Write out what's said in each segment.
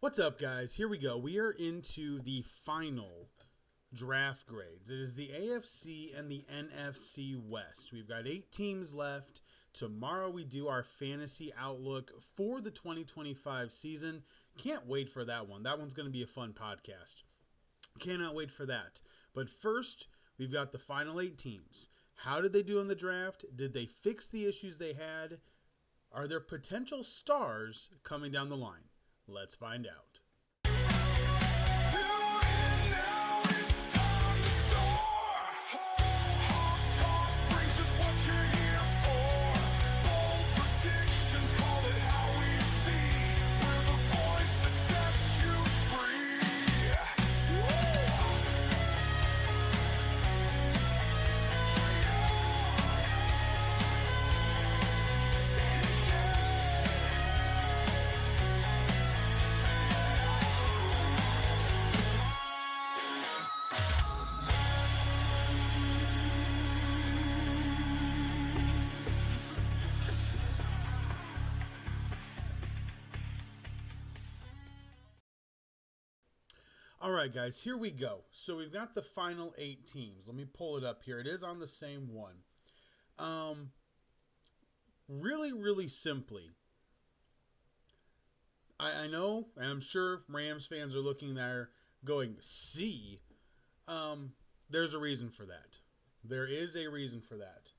What's up, guys? Here we go. We are into the final draft grades. It is the AFC and the NFC West. We've got 8 teams left. Tomorrow we do our fantasy outlook for the 2025 season. Can't wait for that one. That one's going to be a fun podcast. Cannot wait for that. But first, we've got the final 8 teams. How did they do in the draft? Did they fix the issues they had? Are there potential stars coming down the line? Let's find out. All right, guys, here we go. So we've got the final 8 teams. Let me pull it up here. It is on the same one. Really simply, I know, and I'm sure Rams fans are looking there going, see, there's a reason for that. There is a reason for that.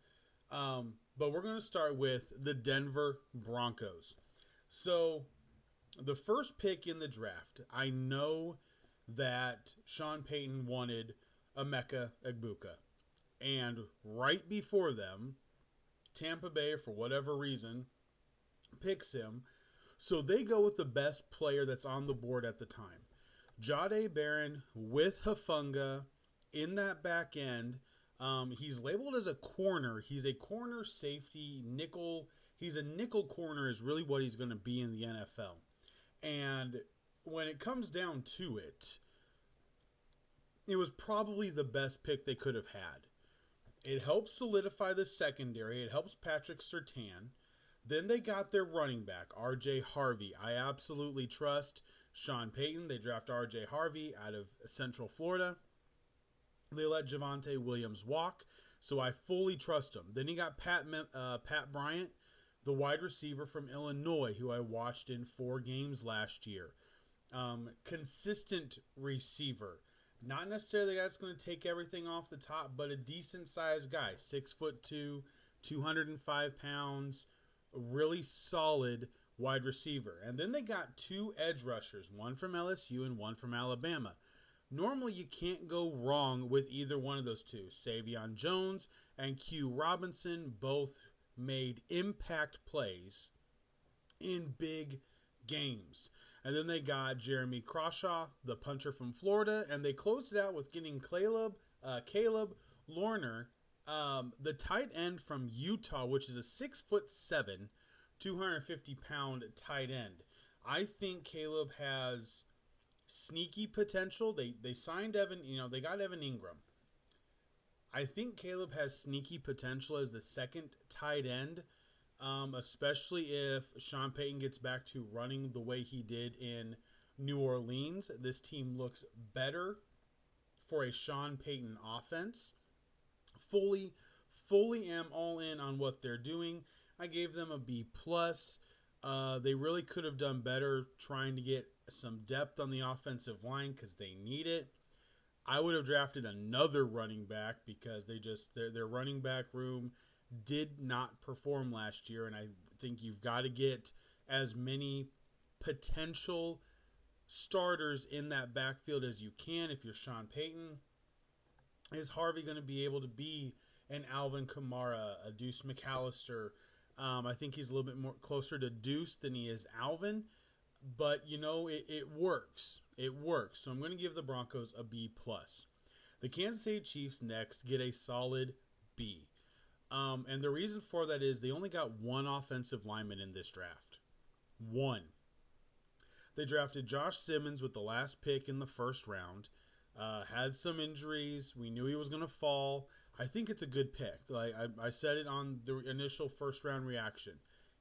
But we're going to start with the Denver Broncos. So the first pick in the draft, I know that Sean Payton wanted Emeka Egbuka. And right before them, Tampa Bay, for whatever reason, picks him. So they go with the best player that's on the board at the time. Jahdae Barron with Hufanga in that back end. He's labeled as a corner. He's a corner safety, nickel. He's a nickel corner is really what he's going to be in the NFL. And when it comes down to it, it was probably the best pick they could have had. It helps solidify the secondary. It helps Patrick Surtain. Then they got their running back, R.J. Harvey. I absolutely trust Sean Payton. They draft R.J. Harvey out of Central Florida. They let Javonte Williams walk, so I fully trust him. Then he got Pat Bryant, the wide receiver from Illinois, who I watched in 4 games last year. Consistent receiver. Not necessarily the guy that's going to take everything off the top, but a decent-sized guy. 6'2", 205 pounds, a really solid wide receiver. And then they got 2 edge rushers, one from LSU and one from Alabama. Normally, you can't go wrong with either one of those two. Savion Jones and Q Robinson both made impact plays in big games. And then they got Jeremy Crawshaw, the puncher from Florida, and they closed it out with getting Caleb Lorner, the tight end from Utah, which is a 6'7", 250-pound tight end. I think Caleb has sneaky potential. They signed Evan, they got Evan Ingram. I think Caleb has sneaky potential as the second tight end. Especially if Sean Payton gets back to running the way he did in New Orleans. This team looks better for a Sean Payton offense. Fully am all in on what they're doing. I gave them a B+. They really could have done better trying to get some depth on the offensive line because they need it. I would have drafted another running back because their running back room did not perform last year, and I think you've got to get as many potential starters in that backfield as you can if you're Sean Payton. Is Harvey going to be able to be an Alvin Kamara, a Deuce McAllister? I think he's a little bit more closer to Deuce than he is Alvin, but it works. It works. So I'm going to give the Broncos a B+. The Kansas City Chiefs next get a solid B. And the reason for that is they only got 1 offensive lineman in this draft. 1. They drafted Josh Simmons with the last pick in the first round. Had some injuries. We knew he was going to fall. I think it's a good pick. Like I said it on the initial first round reaction.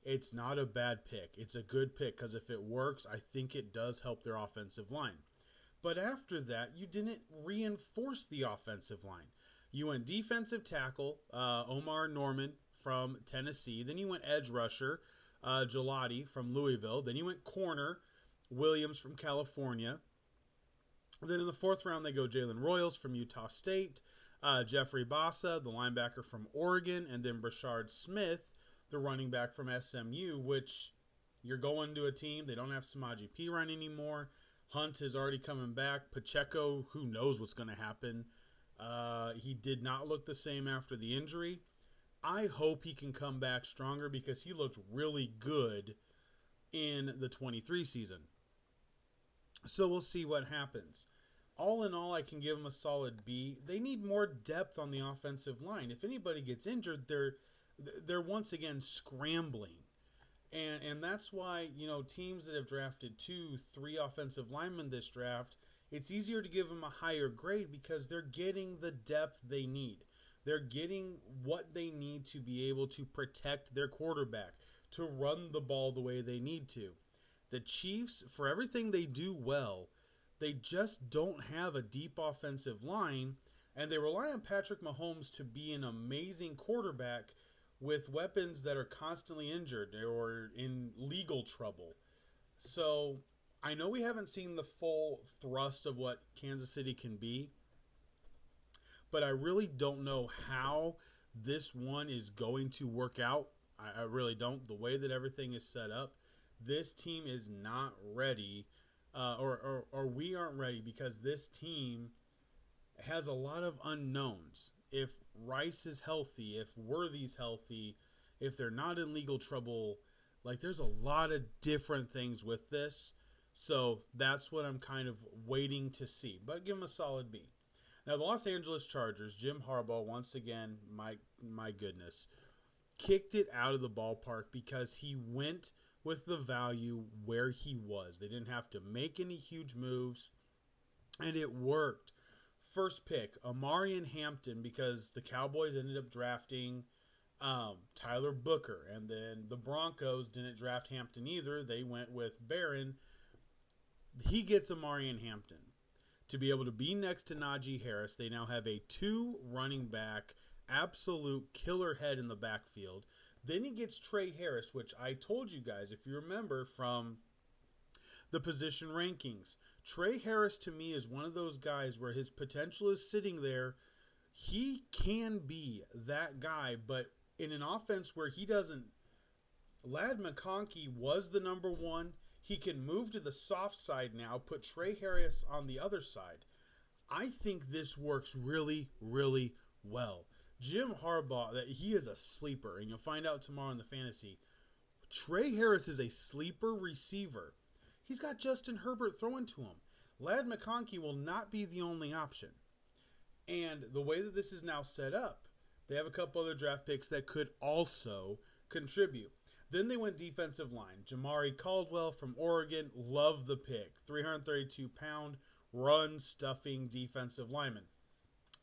it's not a bad pick. It's a good pick because if it works, I think it does help their offensive line. But after that, you didn't reinforce the offensive line. You went defensive tackle, Omar Norman from Tennessee. Then you went edge rusher, Gelati from Louisville. Then you went corner, Williams from California. Then in the fourth round, they go Jalen Royals from Utah State, Jeffrey Bassa, the linebacker from Oregon, and then Brashard Smith, the running back from SMU, which you're going to a team. They don't have Samaje Perine anymore. Hunt is already coming back. Pacheco, who knows what's going to happen. He did not look the same after the injury. I hope he can come back stronger because he looked really good in the 23 season. So we'll see what happens. All in all, I can give them a solid B. They need more depth on the offensive line. If anybody gets injured, they're once again scrambling. And that's why, teams that have drafted 2-3 offensive linemen this draft, it's easier to give them a higher grade because they're getting the depth they need. They're getting what they need to be able to protect their quarterback, to run the ball the way they need to. The Chiefs, for everything they do well, they just don't have a deep offensive line, and they rely on Patrick Mahomes to be an amazing quarterback with weapons that are constantly injured or in legal trouble. So I know we haven't seen the full thrust of what Kansas City can be, but I really don't know how this one is going to work out. I really don't. The way that everything is set up, this team is not ready, or we aren't ready because this team has a lot of unknowns. If Rice is healthy, if Worthy's healthy, if they're not in legal trouble, there's a lot of different things with this. So that's what I'm kind of waiting to see. But give them a solid B. Now, the Los Angeles Chargers, Jim Harbaugh, once again, my goodness, kicked it out of the ballpark because he went with the value where he was. They didn't have to make any huge moves, and it worked. First pick, Amarian Hampton, because the Cowboys ended up drafting Tyler Booker, and then the Broncos didn't draft Hampton either. They went with Barron. He gets Amarian Hampton to be able to be next to Najee Harris. They now have a 2 running back, absolute killer head in the backfield. Then he gets Trey Harris, which I told you guys, if you remember from the position rankings, Trey Harris to me is one of those guys where his potential is sitting there. He can be that guy, but in an offense where he doesn't, Ladd McConkey was the number 1. He can move to the soft side now, put Trey Harris on the other side. I think this works really, really well. Jim Harbaugh, that he is a sleeper, and you'll find out tomorrow in the fantasy. Trey Harris is a sleeper receiver. He's got Justin Herbert throwing to him. Ladd McConkey will not be the only option. And the way that this is now set up, they have a couple other draft picks that could also contribute. Then they went defensive line. Jamari Caldwell from Oregon, love the pick. 332-pound, run-stuffing defensive lineman.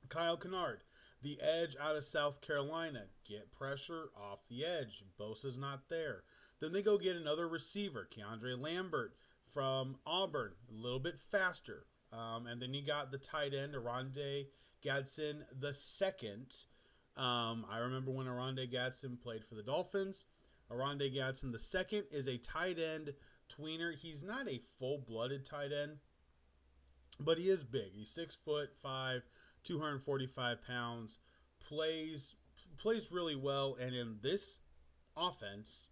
Kyle Kennard, the edge out of South Carolina. Get pressure off the edge. Bosa's not there. Then they go get another receiver, Keandre Lambert from Auburn, a little bit faster. And then you got the tight end, Oronde Gadsden II. I remember when Oronde Gadsden played for the Dolphins. Oronde Gadsden II is a tight end tweener. He's not a full-blooded tight end, but he is big. He's 6'5", 245 pounds, plays really well, and in this offense,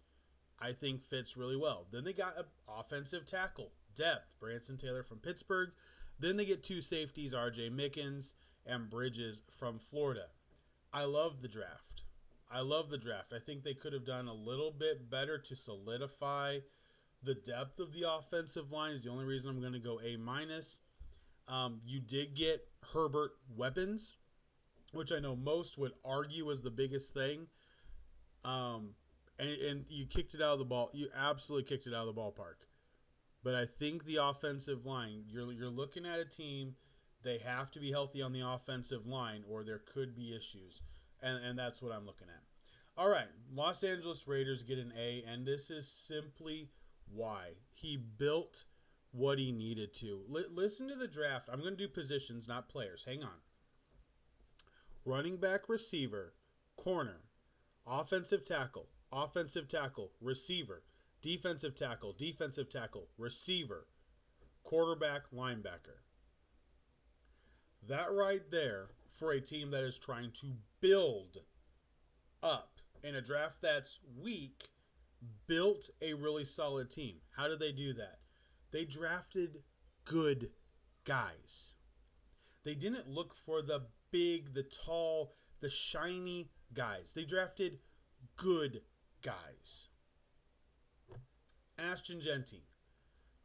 I think fits really well. Then they got an offensive tackle, depth, Branson Taylor from Pittsburgh. Then they get 2 safeties, R.J. Mickens and Bridges from Florida. I love the draft. I think they could have done a little bit better to solidify the depth of the offensive line is the only reason I'm going to go A-. You did get Herbert weapons, which I know most would argue was the biggest thing. And you kicked it out of the ball. You absolutely kicked it out of the ballpark. But I think the offensive line, you're looking at a team, they have to be healthy on the offensive line or there could be issues. And that's what I'm looking at. All right, Los Angeles Raiders get an A, and this is simply why. He built what he needed to. Listen to the draft. I'm going to do positions, not players. Hang on. Running back, receiver, corner, offensive tackle, receiver, defensive tackle, receiver, quarterback, linebacker. That right there, for a team that is trying to build up in a draft that's weak, built a really solid team. How did they do that? They drafted good guys. They didn't look for the big, the tall, the shiny guys. They drafted good guys. Ashton Genty,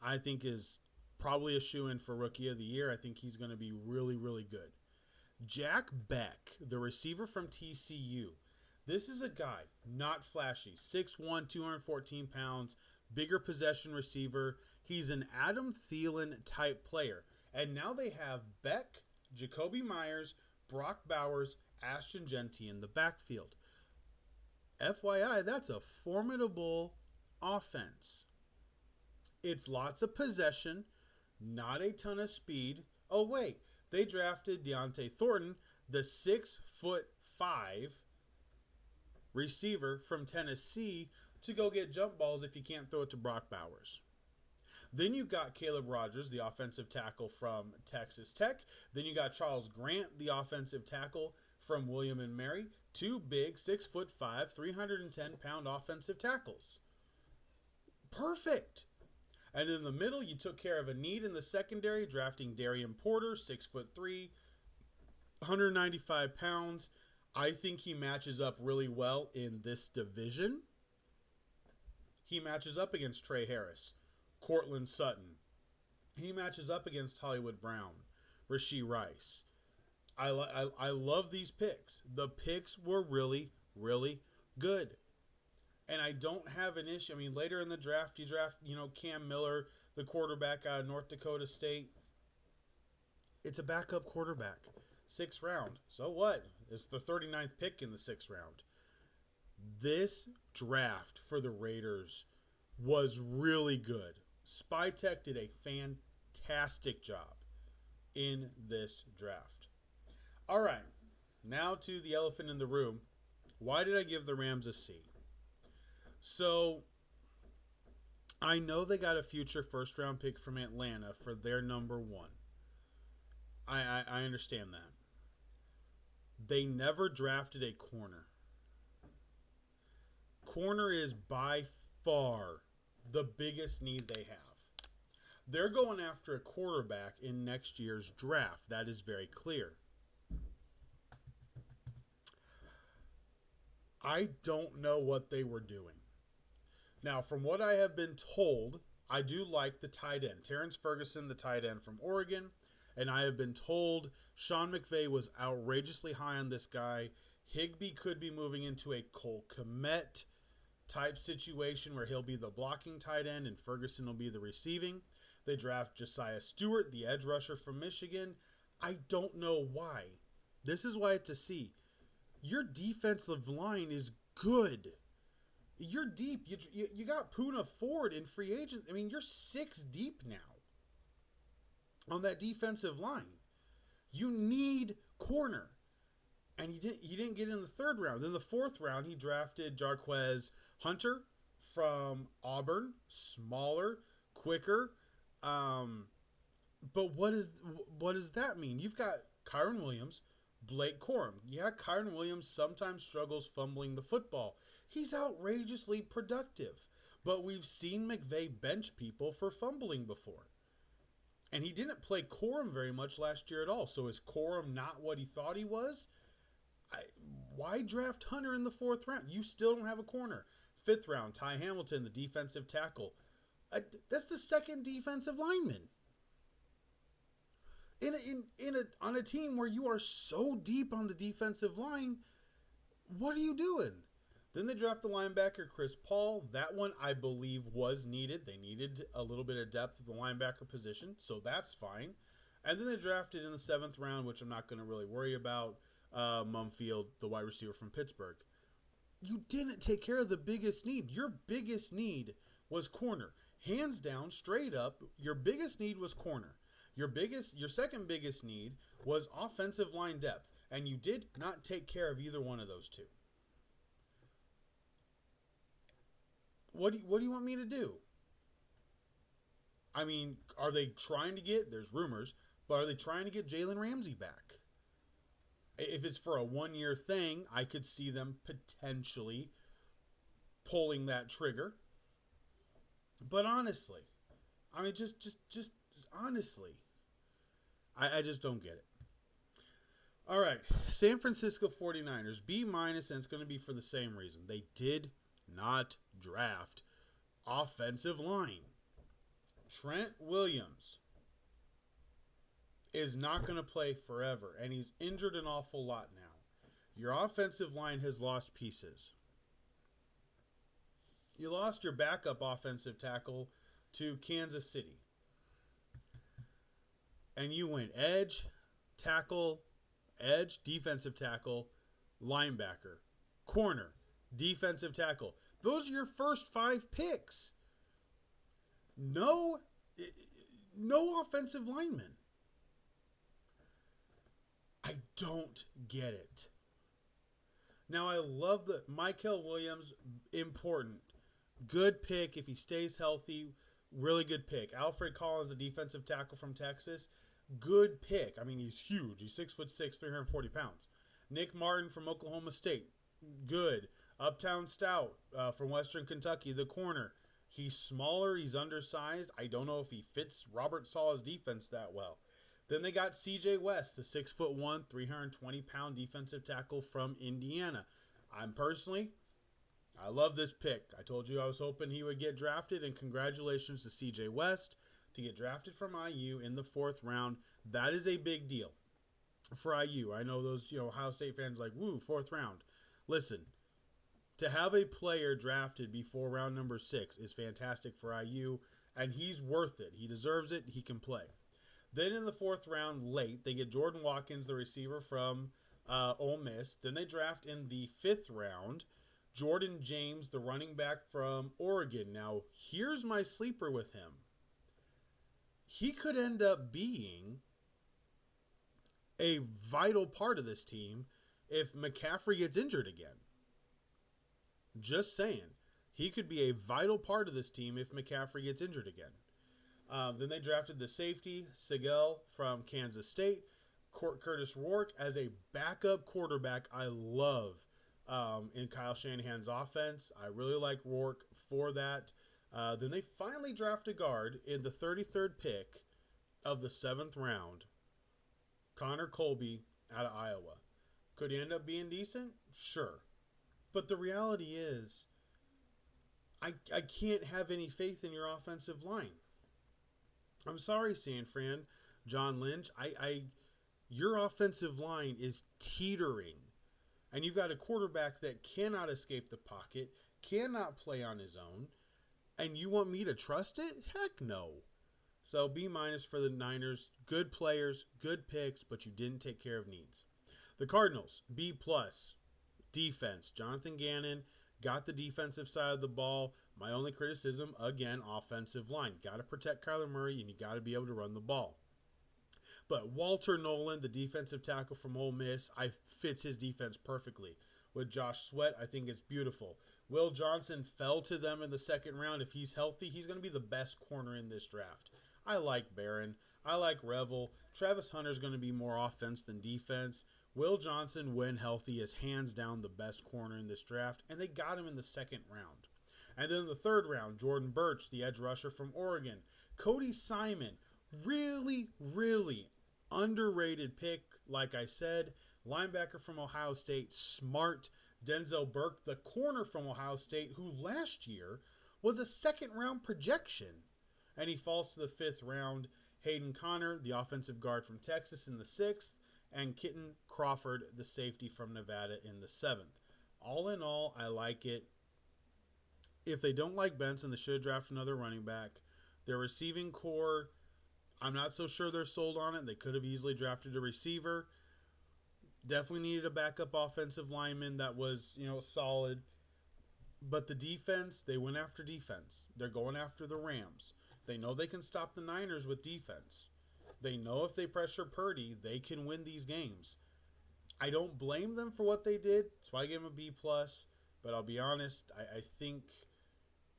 I think, is probably a shoo-in for Rookie of the Year. I think he's going to be really, really good. Jack Beck, the receiver from TCU. This is a guy, not flashy, 6'1", 214 pounds, bigger possession receiver. He's an Adam Thielen type player. And now they have Beck, Jacoby Myers, Brock Bowers, Ashton Genty in the backfield. FYI, that's a formidable offense. It's lots of possession, not a ton of speed. Oh, wait, they drafted Deontay Thornton, the 6'5" receiver from Tennessee, to go get jump balls if you can't throw it to Brock Bowers. Then you got Caleb Rogers, the offensive tackle from Texas Tech. Then you got Charles Grant, the offensive tackle from William & Mary. Two big, 6'5", 310-pound offensive tackles. Perfect. And in the middle, you took care of a need in the secondary, drafting Darian Porter, 6'3", 195 pounds. I think he matches up really well in this division. He matches up against Trey Harris, Cortland Sutton. He matches up against Hollywood Brown, Rashee Rice. I love these picks. The picks were really, really good. And I don't have an issue. I mean, later in the draft, you draft, Cam Miller, the quarterback out of North Dakota State. It's a backup quarterback. 6th round. So what? It's the 39th pick in the 6th round. This draft for the Raiders was really good. Spytech did a fantastic job in this draft. All right, now to the elephant in the room. Why did I give the Rams a C? So, I know they got a future first-round pick from Atlanta for their number one. I understand that. They never drafted a corner. Corner is by far the biggest need they have. They're going after a quarterback in next year's draft. That is very clear. I don't know what they were doing. Now, from what I have been told, I do like the tight end. Terrence Ferguson, the tight end from Oregon. And I have been told Sean McVay was outrageously high on this guy. Higbee could be moving into a Cole Kmet type situation where he'll be the blocking tight end and Ferguson will be the receiving. They draft Josiah Stewart, the edge rusher from Michigan. I don't know why. This is why it's a C. Your defensive line is good. You're deep. You got Poona Ford in free agent. I mean, you're 6 deep now on that defensive line. You need corner. And he didn't get in the 3rd round. Then the 4th round, he drafted Jarquez Hunter from Auburn. Smaller, quicker. But what does that mean? You've got Kyron Williams, Blake Corum. Yeah, Kyron Williams sometimes struggles fumbling the football. He's outrageously productive. But we've seen McVay bench people for fumbling before. And he didn't play Corum very much last year at all. So is Corum not what he thought he was? Why draft Hunter in the 4th round? You still don't have a corner. 5th round, Ty Hamilton, the defensive tackle. That's the 2nd defensive lineman. On a team where you are so deep on the defensive line, what are you doing? Then they draft the linebacker, Chris Paul. That one, I believe, was needed. They needed a little bit of depth at the linebacker position, so that's fine. And then they drafted in the 7th round, which I'm not going to really worry about, Mumfield, the wide receiver from Pittsburgh. you didn't take care of the biggest need. Your biggest need was corner. Hands down, straight up, your biggest need was corner. Your second biggest need was offensive line depth, and you did not take care of either one of those two. What do you want me to do? I mean, are they trying to get, there's rumors, but are they trying to get Jalen Ramsey back? If it's for a 1-year thing, I could see them potentially pulling that trigger. But honestly, I mean, just honestly, I just don't get it. All right, San Francisco 49ers, B-, and it's going to be for the same reason. They did not draft offensive line. Trent Williams is not going to play forever, and he's injured an awful lot now. Your offensive line has lost pieces. You lost your backup offensive tackle to Kansas City. And you went edge, defensive tackle, linebacker, corner, defensive tackle. Those are your first 5 picks. No offensive linemen. I don't get it. Now, I love the Mykel Williams, important. Good pick if he stays healthy. Really good pick. Alfred Collins, a defensive tackle from Texas. Good pick. I mean, he's huge. He's 6'6", 340 pounds. Nick Martin from Oklahoma State. Good. Uptown Stout from Western Kentucky, the corner. He's smaller. He's undersized. I don't know if he fits Robert Saleh's defense that well. Then they got C.J. West, the 6'1", 320-pound defensive tackle from Indiana. I love this pick. I told you I was hoping he would get drafted, and congratulations to C.J. West to get drafted from IU in the 4th round. That is a big deal for IU. I know those Ohio State fans are like, woo, 4th round. Listen, to have a player drafted before round number 6 is fantastic for IU, and he's worth it. He deserves it. He can play. Then in the 4th round, late, they get Jordan Watkins, the receiver from Ole Miss. Then they draft in the 5th round Jordan James, the running back from Oregon. Now, here's my sleeper with him. He could end up being a vital part of this team if McCaffrey gets injured again. Just saying. He could be a vital part of this team if McCaffrey gets injured again. Then they drafted the safety, Sigel from Kansas State. Curtis Rourke as a backup quarterback. I love in Kyle Shanahan's offense. I really like Rourke for that. Then they finally draft a guard in the 33rd pick of the 7th round. Connor Colby out of Iowa. Could he end up being decent? Sure. But the reality is, I can't have any faith in your offensive line. I'm sorry, San Fran, John Lynch. Your offensive line is teetering. And you've got a quarterback that cannot escape the pocket, cannot play on his own, and you want me to trust it? Heck no. So B- for the Niners. Good players, good picks, but you didn't take care of needs. The Cardinals, B+. Defense. Jonathan Gannon got the defensive side of the ball. My only criticism, again, offensive line. Got to protect Kyler Murray, and you got to be able to run the ball. But Walter Nolan, the defensive tackle from Ole Miss, fits his defense perfectly. With Josh Sweat, I think it's beautiful. Will Johnson fell to them in the 2nd round. If he's healthy, he's going to be the best corner in this draft. I like Barron. I like Revel. Travis Hunter's going to be more offense than defense. Will Johnson, when healthy, is hands down the best corner in this draft, and they got him in the 2nd round. And then in the 3rd round, Jordan Birch, the edge rusher from Oregon. Cody Simon, really, really underrated pick, like I said. Linebacker from Ohio State, smart. Denzel Burke, the corner from Ohio State, who last year was a 2nd round projection. And he falls to the 5th round. Hayden Connor, the offensive guard from Texas, in the 6th. And Kitten Crawford, the safety from Nevada, in the 7th. All in all, I like it. If they don't like Benson, they should draft another running back. Their receiving core, I'm not so sure they're sold on it. They could have easily drafted a receiver. Definitely needed a backup offensive lineman that was, solid. But the defense, they went after defense. They're going after the Rams. They know they can stop the Niners with defense. They know if they pressure Purdy, they can win these games. I don't blame them for what they did. That's why I give them a B+. But I'll be honest, I think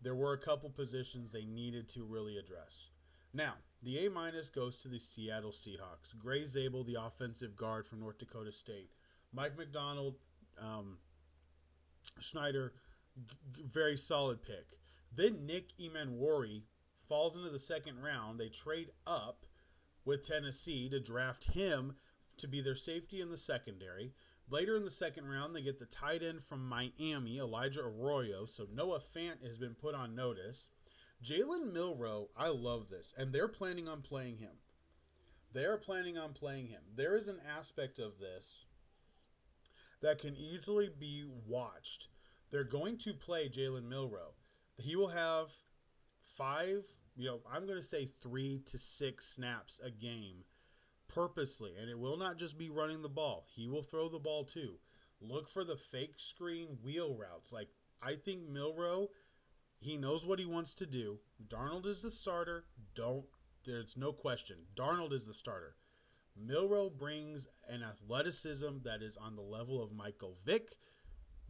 there were a couple positions they needed to really address. Now, the A- goes to the Seattle Seahawks. Gray Zabel, the offensive guard from North Dakota State. Mike McDonald, Schneider, very solid pick. Then Nick Emanwari falls into the second round. They trade up with Tennessee to draft him to be their safety in the secondary. Later in the second round, they get the tight end from Miami, Elijah Arroyo, so Noah Fant has been put on notice. Jalen Milroe, I love this, and they're planning on playing him. There is an aspect of this that can easily be watched. They're going to play Jalen Milroe. He will have 5, I'm going to say 3 to 6 snaps a game purposely, and it will not just be running the ball. He will throw the ball too. Look for the fake screen wheel routes. I think Milroe, he knows what he wants to do. Darnold is the starter. There's no question. Darnold is the starter. Milroe brings an athleticism that is on the level of Michael Vick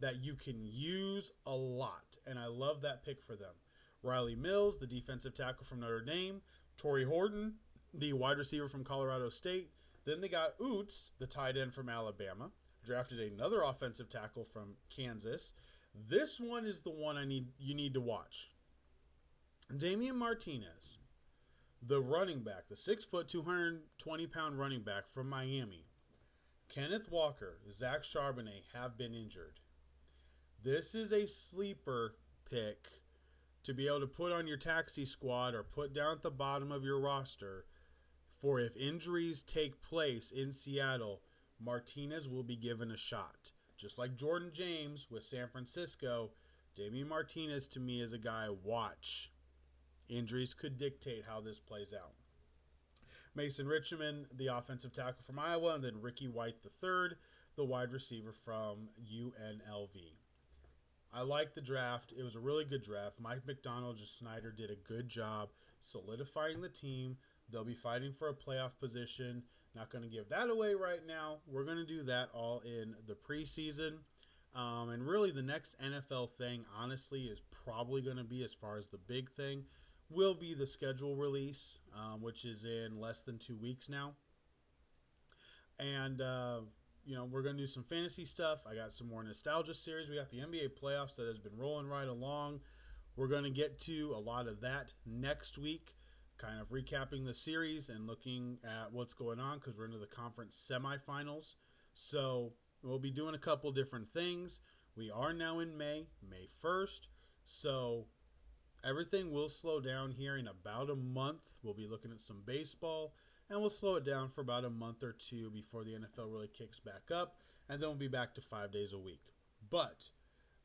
that you can use a lot, and I love that pick for them. Riley Mills, the defensive tackle from Notre Dame. Torrey Horton, the wide receiver from Colorado State. Then they got Oots, the tight end from Alabama. Drafted another offensive tackle from Kansas. This one is the one you need to watch. Damian Martinez, the running back, the 6', 220-pound running back from Miami. Kenneth Walker, Zach Charbonnet have been injured. This is a sleeper pick to be able to put on your taxi squad or put down at the bottom of your roster for if injuries take place in Seattle, Martinez will be given a shot. Just like Jordan James with San Francisco, Damian Martinez to me is a guy, watch. Injuries could dictate how this plays out. Mason Richmond, the offensive tackle from Iowa, and then Ricky White III, the wide receiver from UNLV. I like the draft. It was a really good draft. Mike McDonald, Snyder did a good job solidifying the team. They'll be fighting for a playoff position. Not going to give that away right now. We're going to do that all in the preseason. And really the next NFL thing, honestly, is probably going to be, as far as the big thing, will be the schedule release, which is in less than 2 weeks now. And, we're going to do some fantasy stuff. I got some more nostalgia series. We got the NBA playoffs that has been rolling right along. We're going to get to a lot of that next week, kind of recapping the series and looking at what's going on because we're into the conference semifinals. So we'll be doing a couple different things. We are now in May 1st. So everything will slow down here in about a month. We'll be looking at some baseball, and we'll slow it down for about a month or two before the NFL really kicks back up, and then we'll be back to 5 days a week. But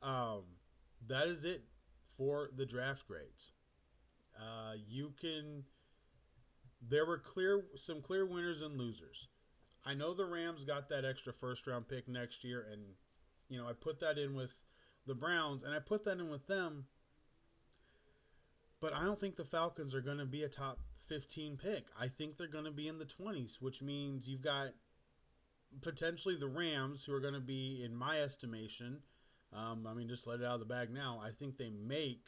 that is it for the draft grades. There were some clear winners and losers. I know the Rams got that extra first-round pick next year, and I put that in with the Browns, and I put that in with them. But I don't think the Falcons are going to be a top 15 pick. I think they're going to be in the 20s, which means you've got potentially the Rams, who are going to be, in my estimation, just let it out of the bag now, I think they make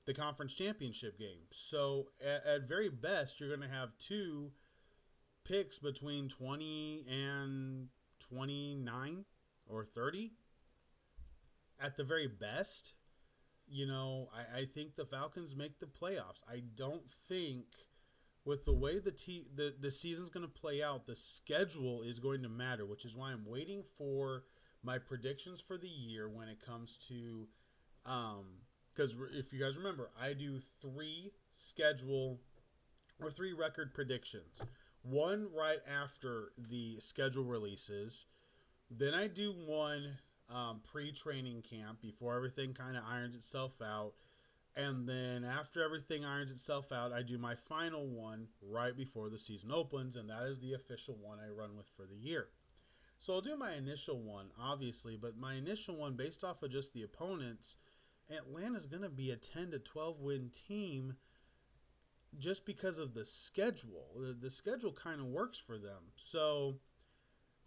the conference championship game. So at very best, you're going to have 2 picks between 20 and 29 or 30 at the very best. I think the Falcons make the playoffs. I don't think, with the way the season's going to play out, the schedule is going to matter, which is why I'm waiting for my predictions for the year when it comes to, because if you guys remember, I do 3 record predictions. One right after the schedule releases. Then I do one pre-training camp before everything kind of irons itself out. And then after everything irons itself out, I do my final one right before the season opens, and that is the official one I run with for the year. So I'll do my initial one, obviously, but my initial one, based off of just the opponents, Atlanta's going to be a 10 to 12 win team just because of the schedule. The schedule kind of works for them. So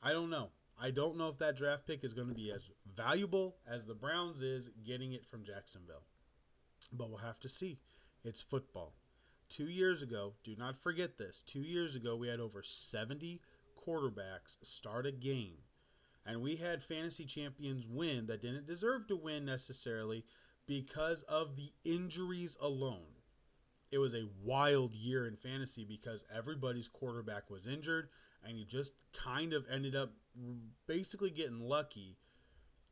I don't know. I don't know if that draft pick is going to be as valuable as the Browns is getting it from Jacksonville. But we'll have to see. It's football. 2 years ago, do not forget this, 2 years ago we had over 70 quarterbacks start a game. And we had fantasy champions win that didn't deserve to win necessarily because of the injuries alone. It was a wild year in fantasy because everybody's quarterback was injured and you just kind of ended up basically getting lucky.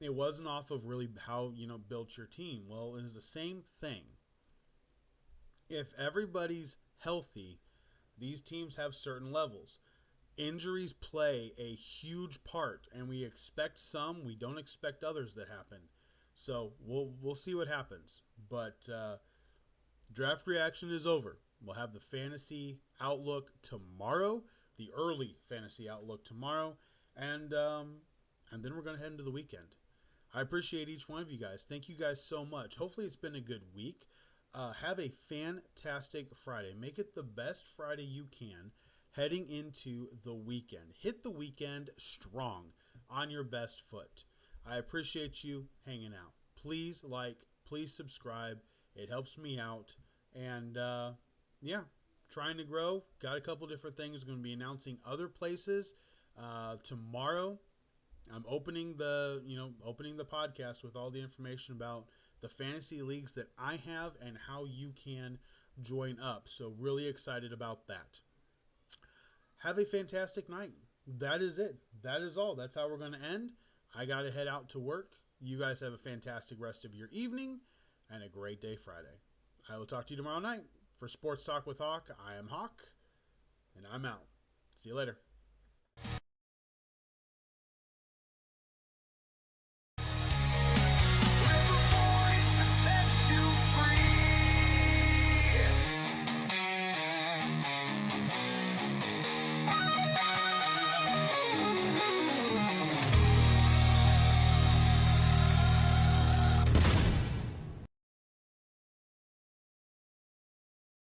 It wasn't off of really how, built your team. Well, it is the same thing. If everybody's healthy, these teams have certain levels. Injuries play a huge part, and we expect some. We don't expect others that happen. So we'll see what happens. But draft reaction is over. We'll have the fantasy outlook tomorrow, the early fantasy outlook tomorrow, and then we're going to head into the weekend. I appreciate each one of you guys. Thank you guys so much. Hopefully it's been a good week. Have a fantastic Friday. Make it the best Friday you can heading into the weekend. Hit the weekend strong on your best foot. I appreciate you hanging out. Please like, please subscribe. It helps me out. And trying to grow. Got a couple different things. Going to be announcing other places tomorrow. I'm opening the podcast with all the information about the fantasy leagues that I have and how you can join up. So really excited about that. Have a fantastic night. That is it. That is all. That's how we're going to end. I got to head out to work. You guys have a fantastic rest of your evening and a great day Friday. I will talk to you tomorrow night. For Sports Talk with Hawk, I am Hawk, and I'm out. See you later.